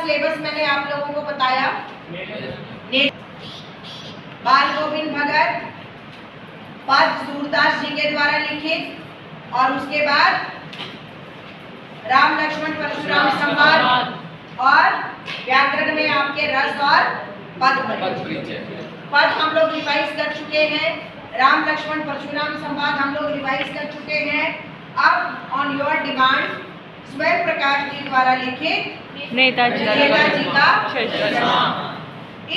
Syllabus मैंने आप लोगों को बताया। बाल गोविंद भगत पद सूरदास जी के द्वारा लिखित, और उसके बाद राम लक्ष्मण परशुराम संवाद, और व्याकरण में आपके रस और पद पद हम लोग रिवाइज कर चुके हैं। राम लक्ष्मण परशुराम संवाद हम लोग रिवाइज कर चुके हैं। अब ऑन योर डिमांड स्वयं प्रकाश जी द्वारा लिखित नेताजी का चश्मा।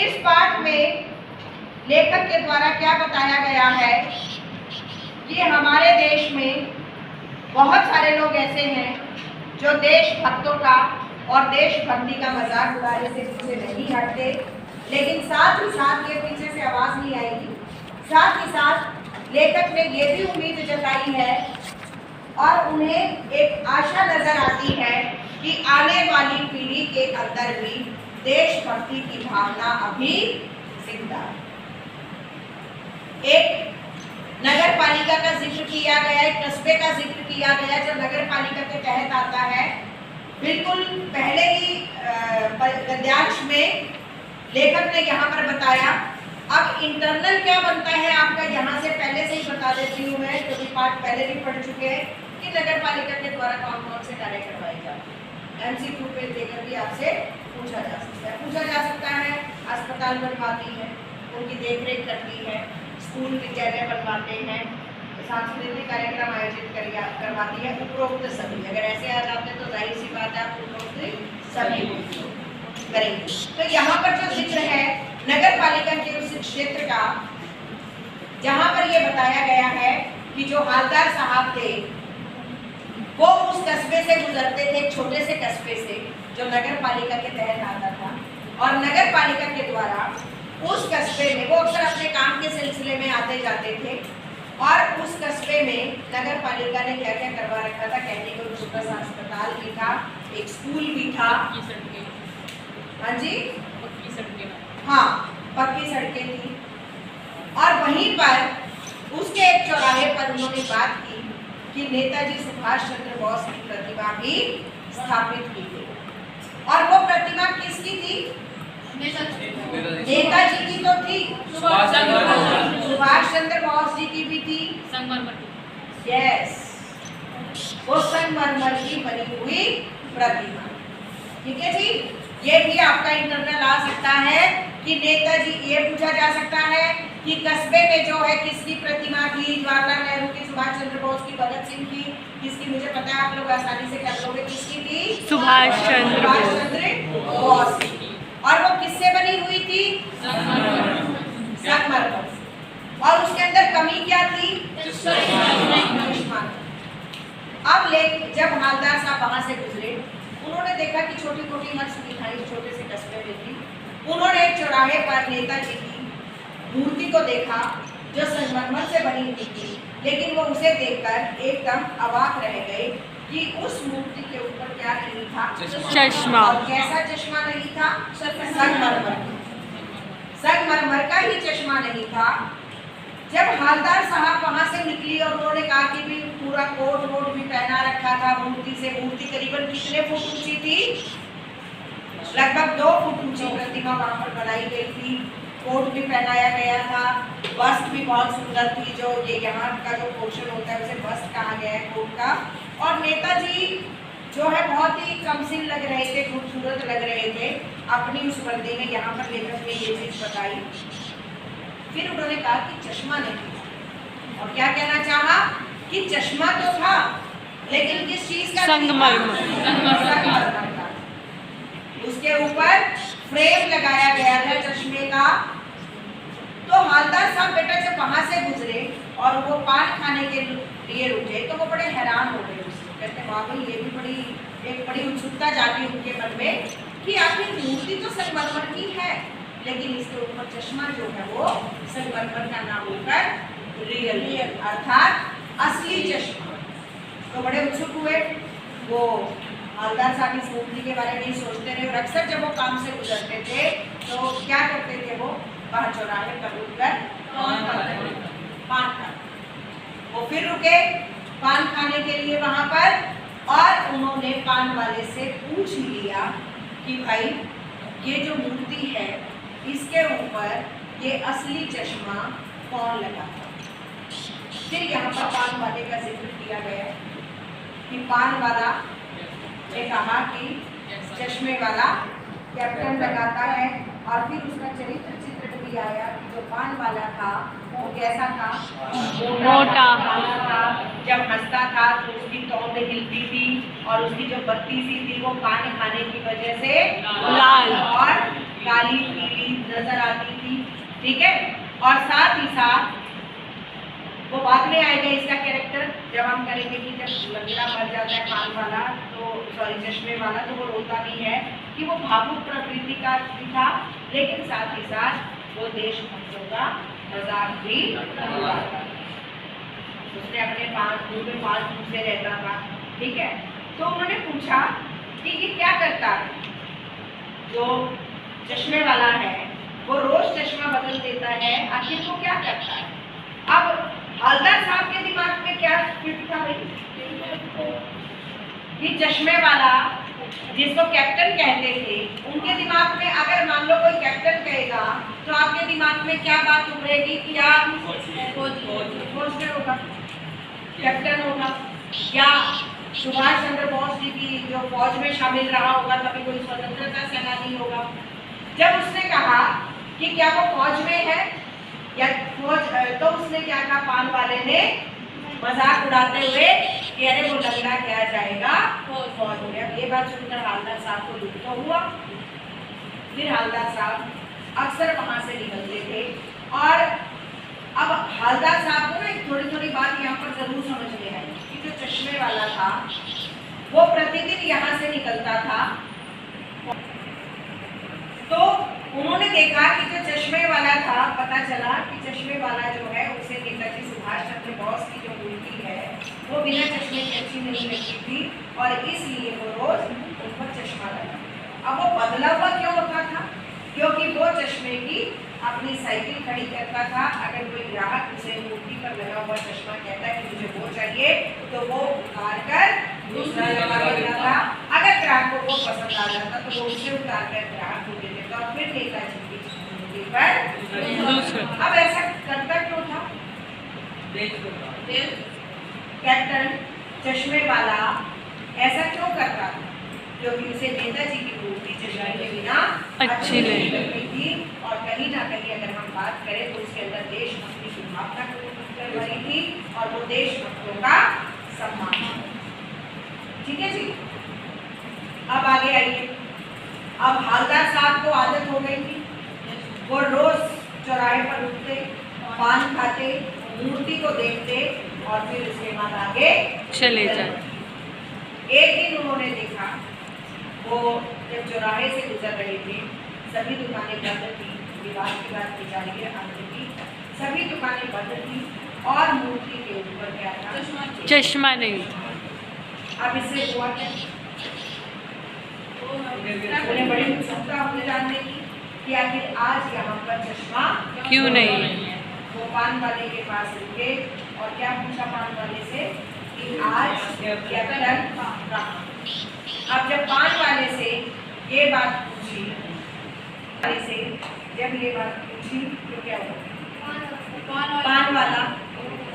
इस पाठ में लेखक के द्वारा क्या बताया गया है कि हमारे देश में बहुत सारे लोग ऐसे हैं जो देशभक्तों का और देशभक्ति का मजाक उड़ाने से पीछे नहीं हटते, लेकिन साथ ही साथ ये पीछे से आवाज नहीं आएगी। साथ ही साथ लेखक ने ये भी उम्मीद जताई है और उन्हें एक आशा नजर आती है कि आने वाली पीढ़ी के अंदर भी देशभक्ति की भावना अभी जिंदा है। एक नगर पालिका का जिक्र किया गया, एक कस्बे का जिक्र किया गया जो नगर पालिका के तहत आता है। बिल्कुल पहले ही गद्यांश में लेखक ने यहाँ पर बताया। अब इंटरनल क्या बनता है आपका, यहाँ से पहले से ही बता देती हूँ मैं, क्योंकि पाठ पहले भी पढ़ चुके हैं कि नगर पालिका के द्वारा कौन कौन से कार्य करवाए जाते हैं। MCQ पे देकर भी आपसे पूछा जा सकता है। अस्पताल बनवाती है, उनकी देखरेख करती है, स्कूल विद्यालय बनवाते हैं, सांस्कृतिक कार्यक्रम आयोजित करवाती है। उपरोक्त सभी, अगर ऐसे आ जाते तो जाहिर सी बात है आप उपरोक्त सभी करेंगे। तो यहाँ पर जो जिक्र है नगर पालिका के उस क्षेत्र का, जहाँ पर ये बताया गया है कि जो हालदार साहब थे वो उस कस्बे से गुजरते थे, एक छोटे से कस्बे से जो नगर पालिका के तहत आता था, और नगर पालिका के द्वारा उस कस्बे में वो अक्सर अपने काम के सिलसिले में आते जाते थे, और उस कस्बे में नगर पालिका ने क्या क्या करवा रखा था। कहने को छोटा सा अस्पताल भी था, एक स्कूल भी था, हाँ जी, हाँ पक्की सड़कें थी, और वहीं पर उसके एक चौराहे पर उन्होंने बात की कि नेताजी सुभाष चंद्र बोस की प्रतिमा भी स्थापित की गई। और वो प्रतिमा किसकी थी? नेताजी की तो थी, सुभाष चंद्र बोस जी की भी थी, यस, वो संगमरमर की बनी हुई प्रतिमा। ठीक है जी, ये भी आपका इंटरनल आ सकता है कि नेताजी, ये पूछा जा सकता है कि कस्बे में जो है किसकी प्रतिमा थी, जवाहरलाल नेहरू की, सुभाष चंद्र बोस की, भगत सिंह की, किसकी, मुझे पता है आप लोग आसानी से कर लोगे, किसकी थी? सुभाष चंद्र बोस की। और वो किससे बनी हुई थी? संगमरमर। और उसके अंदर कमी क्या थी? चश्मा। अब जब हालदार साहब वहां से गुजरे, उन्होंने देखा कि छोटी छोटी हर सुविधाएं छोटे से कस्बे में थी। उन्होंने एक चौराहे पर नेताजी की मूर्ति को देखा जो संगमरमर से बनी हुई थी, लेकिन वो उसे देखकर एकदम अवाक रह गए कि उस मूर्ति के ऊपर क्या नहीं था? चश्मा। और कैसा चश्मा नहीं था? संगमरमर का ही चश्मा नहीं था। जब हालदार साहब वहां से निकली और उन्होंने कहा कि भी पूरा कोट वोट भी पहना रखा था मूर्ति से, मूर्ति करीबन कितने फुट ऊंची थी? लगभग 2 फुट ऊंची प्रतिमा वहां पर बनाई गई थी। कोट भी पहनाया गया था, वस्त्र भी बहुत सुंदर थी, जो ये यहाँ का जो पोर्शन होता है उसे वस्त्र कहा गया है कोट का। और नेताजी जो है बहुत ही कमसिन लग रहे थे, खूबसूरत लग रहे थे अपनी उस वर्दी में। यहाँ पर लेखक ने ये चीज बताई। फिर उन्होंने कहा कि चश्मा नहीं था, और क्या कहना चाहा कि चश्मा तो था, लेकिन किस चीज का? संगमरमर का। उसके ऊपर फ्रेम लगाया गया था चश्मे का। तो हालदार साहब बेटा जब वहां से गुजरे और वो पान खाने के लिए रुके तो वो बड़े हैरान हो गए उससे। कहते वाह भाई, ये भी बड़ी उत्सुकता जागी उनके मन में कि आखिर मूर्ति तो संगमरमर की है, लेकिन इसके ऊपर चश्मा जो है वो संगमरमर का नाम होकर रियल अर्थात असली चश्मा। तो बड़े उत्सुक हुए। वो हालदार साहब इस मूर्ति के बारे में नहीं सोचते रहे, और अक्सर जब वो काम से गुजरते थे तो क्या करते थे, वो बाहर चौराहे पर रुककर पान खाते। वो फिर रुके पान खाने के लिए वहां पर, और उन्होंने पान वाले से पूछ लिया कि भाई ये जो मूर्ति है इसके ऊपर ये असली चश्मा कौन लगाता। फिर यहाँ पर पान वाले का जिक्र किया गया कि पान वाला ने कहा कि चश्मे वाला कैप्टन लगाता है, और फिर उसका चरित्र चित्र भी आया कि जो पान वाला था वो कैसा था, मोटा था। जब हंसता था तो उसकी तोंद हिलती थी और उसकी जो बत्ती सी थी वो पान खाने की वजह से लाल और काली पीली नजर आती थी। ठीक है, और साथ ही साथ वो बाद में आएगा इसका कैरेक्टर जब हम करेंगे कि जब लंगड़ा मर जाता है पान वाला तो चश्मे वाला, तो वो रोता भी है कि वो भावुक प्रकृति का भी था, लेकिन साथ ही साथ वो देशभक्तों का मजाक भी हुआ था। उसने अपने मुंह में पांच मुंह से रहता था। ठीक है, तो उन्होंने पूछा कि ये क्या करता है। जो चश्मे वाला है वो रोज चश्मा बदल देता है, आखिर वो क्या करता है। अब हवलदार साहब के दिमाग में क्या फिट था भाई, ये चश्मे वाला जिसको कैप्टन कहते थे उनके दिमाग में अगर मान लो कोई कैप्टन कहेगा तो आपके दिमाग में क्या बात उभरेगी कि आप फौज में होगा, कैप्टन होगा, या सुभाष चंद्र बोस जी की जो फौज में शामिल रहा होगा, कभी कोई स्वतंत्रता सेनानी होगा। जब उसने कहा कि क्या वो फौज में है या फौज, तो उसने क्या कहा, पान वाले ने मजाक उड़ाते हुए कि अरे वो लंगड़ा क्या जाएगा फौज में। ये बात सुनकर हवलदार साहब को दुख तो हुआ। फिर हवलदार साहब अक्सर वहां से निकलते थे, और अब हवलदार साहब को ना थोड़ी थोड़ी बात यहाँ पर जरूर समझ में आई कि जो चश्मे वाला था वो प्रतिदिन यहाँ से निकलता था, तो उन्होंने देखा कि जो चश्मे वाला था, पता चला कि चश्मे वाला जो है उसे नेताजी सुभाष चंद्र बोस की जो मूर्ति है वो बिना चश्मे की अच्छी नहीं लगती थी, और इसलिए वो रोज उन पर चश्मा लगा। अब वो बदला हुआ क्यों होता था, क्योंकि वो चश्मे की अपनी साइकिल खड़ी करता था। अगर कोई ग्राहक उसे मूर्ति पर लगा हुआ चश्मा कहता है कि मुझे वो चाहिए, तो वो उतार कर दूसरा लगा देता था। अगर ग्राहक को वो पसंद आ जाता तो वो उसे उतार कर ग्राहक को दे देता, और फिर नेताजी की मूर्ति पर। अब ऐसा करता क्यों था कैप्टन चश्मे वाला, ऐसा क्यों करता था, क्योंकि उसे नेताजी की मूर्ति चश्मे के बिना अच्छी नहीं लगती थी। और कहीं ना कहीं अगर हम बात करें तो उसके अंदर देशभक्ति की भावना को कर रही थी, और वो देशभक्तों का सम्मान। ठीक है जी, अब आगे आइए। अब हवलदार साहब को आदत हो गई थी, वो रोज चौराहे पर उठते, पान खाते, मूर्ति को देखते, और फिर उसके बाद आगे चले जाते। एक दिन उन्होंने देखा, वो जब चौराहे से गुजर रहे थे, सभी दुकानें बंद थी, विवाद की बात की जा रही है, अंत की सभी दुकानें बंद थी, और मूर्ति के ऊपर क्या था, चश्मा नहीं था। अब इससे हुआ क्या, उन्हें बड़ी उत्सुकता होने जानने की कि आखिर आज यहाँ पर चश्मा क्यों नहीं। वो पान वाले के पास रुके और क्या पूछा पान वाले से कि आज कैप्टन कहाँ। अब जब पान वाले से ये बात पूछी, जब ये बात पूछी तो क्या हुआ, पान वाला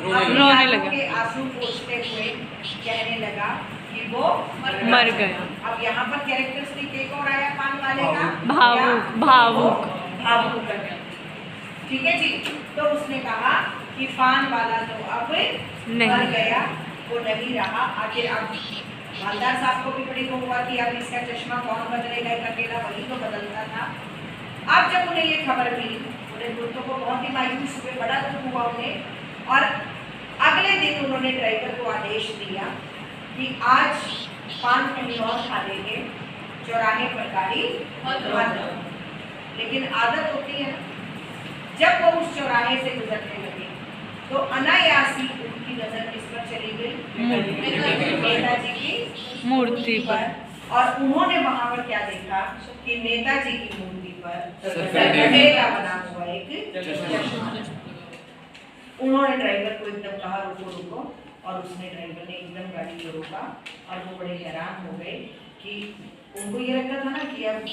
रोने लगा, के आंसू पोंछते हुए कहने लगा कि वो मर गया। अब यहाँ पर कैरेक्टरिस्टिक एक और आया पान वाले का, भावुक भावुक भावुक। ठीक है जी, तो उसने कहा कि पान वाला तो अब मर गया, वो नहीं रहा। आखिर अब हवलदार साहब को भी बड़ी को हुआ कि अब इसका चश्मा कौन बदलेगा, एक अकेला वही तो बदलता था। अब जब उन्हें ये खबर मिली, उन्हें दोस्तों को बहुत ही मायूस हुए, बड़ा दुख हुआ उन्हें, और अगले दिन उन्होंने ड्राइवर को आदेश दिया कि आज पान कहीं और खा लेंगे, चौराहे पर गाड़ी बंद। लेकिन आदत होती है ना, जब वो उस चौराहे से गुजरने लगे तो अनायासी उनकी नजर किस पर चली गई, नेताजी की मूर्ति पर। और उन्होंने वहां पर क्या देखा कि नेताजी की मूर्ति पर गधे का बना हुआ एक चश्मा। उन्होंने ड्राइवर को एकदम कहा रुको रुको, और उसने ड्राइवर ने एकदम गाड़ी को रोका, और वो बड़े हैरान हो गए कि उनको ये लगता था ना कि अब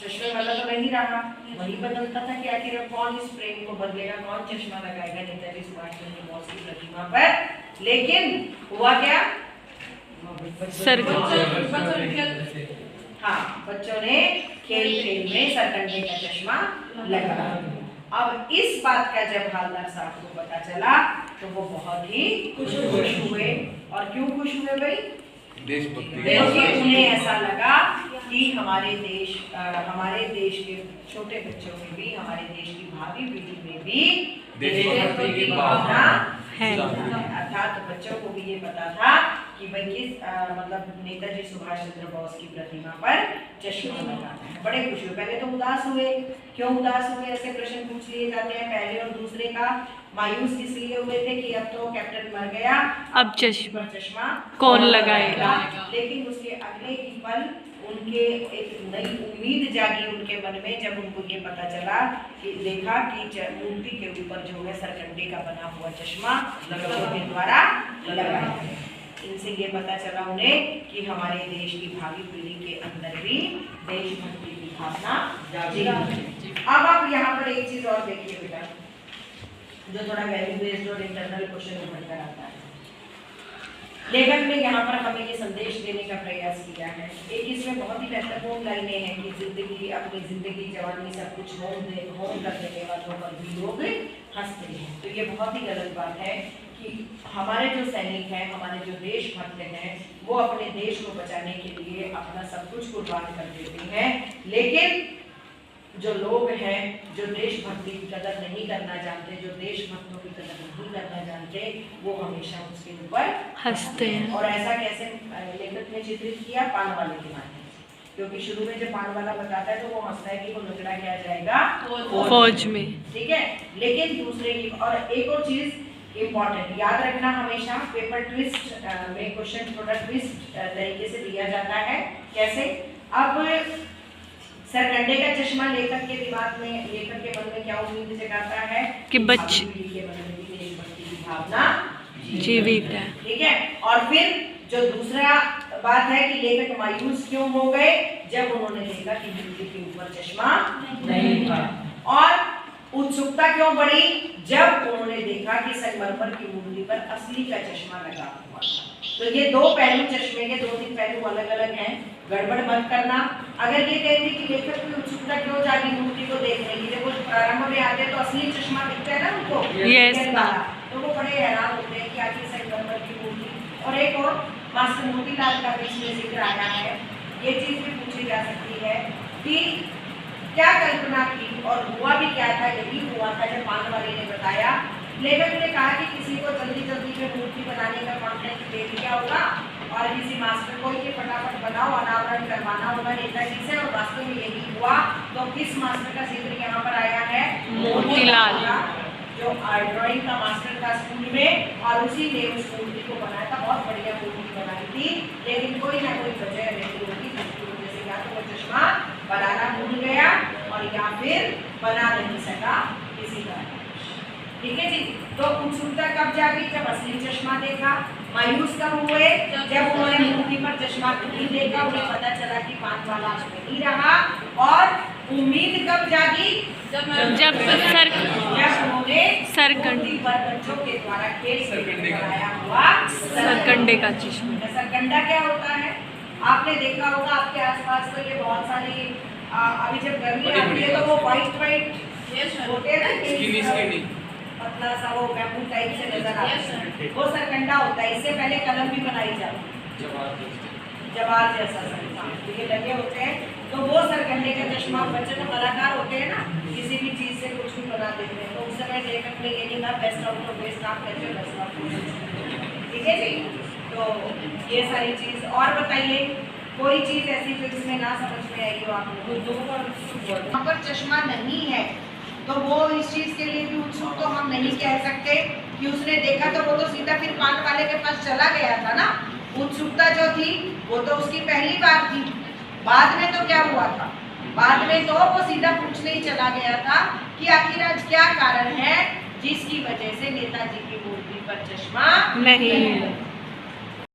चश्मे वाला तो नहीं रहा, वही बदलता था कि आखिर अब कौन इस प्रेम को बदलेगा, कौन चश्मा लगाएगा नेताजी सुभाष चंद्र बोस की प्रतिमा पर। लेकिन हुआ क्या, हाँ, बच्चों ने खेल खेल में सरकंडे का चश्मा लगाया। अब इस बात का जब हवलदार साहब को पता चला तो वो बहुत ही खुश हुए। और क्यों खुश हुए भाई? देखिए, उन्हें ऐसा लगा कि हमारे देश के छोटे बच्चों में भी, हमारे देश की भावी पीढ़ी में भी देशभक्ति की भावना है। अर्थात बच्चों को भी ये पता था कि भाई किस मतलब नेताजी सुभाष चंद्र बोस की प्रतिमा पर चश्मा लगाना है। बड़े खुश हुए। पहले तो उदास हुए। क्यों उदास हुए? ऐसे प्रश्न पूछ लिए जाते हैं पहले। और दूसरे का मायूस इसलिए हुए थे कि अब तो कैप्टन मर गया, अब चश्मा कौन लगाएगा। लेकिन उसके अगले ही पल उनके एक नई उम्मीद जागी उनके मन में, जब उनको ये पता चला कि देखा कि मूर्ति के ऊपर जो है सरकंडे का बना हुआ चश्मा बच्चों के द्वारा लगाया है। इनसे ये पता चला उन्हें कि हमारे देश की भावी पीढ़ी के अंदर भी देशभक्ति की भावना जागी है। अब आप यहाँ पर एक चीज और देखिए बेटा, जो थोड़ा वैल्यू बेस्ड और इंटरनल क्वेश्चन उभर कर आता है। लेखक ने यहाँ पर हमें ये संदेश देने का प्रयास किया है। एक इसमें बहुत ही महत्वपूर्ण लाइनें हैं कि जिंदगी, अपनी जिंदगी जवानी सब कुछ होम कर देने वालों पर भी लोग हंसते हैं। तो ये बहुत ही गलत बात है कि हमारे जो सैनिक हैं, हमारे जो देशभक्त हैं, वो अपने देश को बचाने के लिए अपना सब कुछ कुर्बान कर देते हैं। लेकिन जो लोग हैं जो देशभक्ति की कदर नहीं करना जानते, जो देशभक्तों की कदर नहीं करना जानते, वो हमेशा उसके ऊपर हंसते हैं। और ऐसा कैसे लेखक ने चित्रित किया? पान वाले के माध्यम से। क्योंकि शुरू में जब पान वाला बताता है तो वो हंसता है कि वो लुकड़ा क्या जाएगा फौज में, ठीक है। लेकिन दूसरे की और एक और चीज इम्पोर्टेंट याद रखना, हमेशा पेपर ट्विस्ट में क्वेश्चन थोड़ा ट्विस्ट तरीके से दिया जाता है। कैसे? अब सरकंडे का चश्मा लेखक के दिमाग में, लेखक के मन में क्या उम्मीद जगाता है कि बच्चे के मन में भी देशभक्ति की भावना जीवित है, ठीक है। और फिर जो दूसरा बात है कि लेखक मायूस क्यों हो गए जब उन्होंने देखा कि मूर्ति के ऊपर चश्मा नहीं था, और उत्सुकता क्यों बढ़ी जब उन्होंने देखा कि संगमरमर की मूर्ति पर असली का चश्मा लगा हुआ था। तो ये दो पहलू, चश्मे के दो तीन पहलू अलग अलग हैं, गड़बड़ मत करना। अगर ये कहते कि लेखक की उत्सुकता क्यों जागी मूर्ति को देखने की, जब वो प्रारंभ में आते तो असली चश्मा दिखता है ना उनको, तो वो बड़े हैरान होते हैं कि आखिर संगमरमर की मूर्ति। और एक और मास्टर मोतीलाल का भी इसमें जिक्र आया है, ये चीज भी पूछी जा सकती है कि क्या कल्पना की और हुआ भी क्या था। यही हुआ था जब पान वाले ने बताया, लेखक ने कहा कि किसी को जल्दी में मूर्ति बनाने का कॉन्ट्रैक्ट दे दिया होगा और किसी मास्टर को ये फटाफट बनाओ, अनावरण करवाना होगा नेताजी से, और वास्तव में यही हुआ। तो किस मास्टर का जिक्र यहाँ पर आया है? मोतीलाल, जो ड्राइंग का मास्टर था स्कूल में, और उसी ने उस मूर्ति को बनाया था। बहुत बढ़िया मूर्ति बनाई थी, लेकिन कोई ना कोई वजह नहीं होगी जिसकी वजह से या तो वो चश्मा बनाना भूल गया और या फिर बना नहीं सका किसी का। ठीक है जी। तो उत्सुकता कब जागी? जब असली चश्मा देखा। मायूस कब हुए? जब उन्होंने मूर्ति पर चश्मा नहीं देखा, उन्हें पता चला कि पान वाला नहीं रहा। और उम्मीद कब जागी? जब उन्होंने सरकंडे पर बच्चों के द्वारा खेल बनाया हुआ सरकंडे का चश्मा। सरकंडा क्या होता है? आपने देखा होगा आपके आसपास तो ये बहुत सारी अभी जब गर्मी आती है तो वो व्हाइट होते हैं, पतला सा वो बैम्बू टाइप से नजर आता है, वो सरकंडा होता है। इससे पहले कलम भी बनाई जाती है, जवार जैसा सरकंडा, तो ये लगे होते हैं। तो वो सरकंडे का चश्मा, बच्चे तो कलाकार होते हैं ना, किसी भी चीज से कुछ भी बना देते हैं। तो उस समय लेखक ने ये नहीं कहा बेस्ट आउट ऑफ बेस्ट, आप कहते हो बेस्ट आउट ऑफ, ठीक है जी। तो ये सारी चीज। और बताइए कोई चीज ऐसी जो इसमें ना समझ में आई हो आप लोगों? वहाँ पर चश्मा नहीं है तो वो इस चीज के लिए भी उत्सुक तो हम नहीं कह सकते कि उसने देखा तो वो तो सीधा फिर पान वाले के पास चला गया था ना। उत्सुकता जो थी वो तो उसकी पहली बार थी। बाद में तो क्या हुआ था? बाद में तो वो सीधा पूछने ही चला गया था कि आखिर आज क्या कारण है जिसकी वजह से नेताजी की मूर्ति पर चश्मा नहीं है।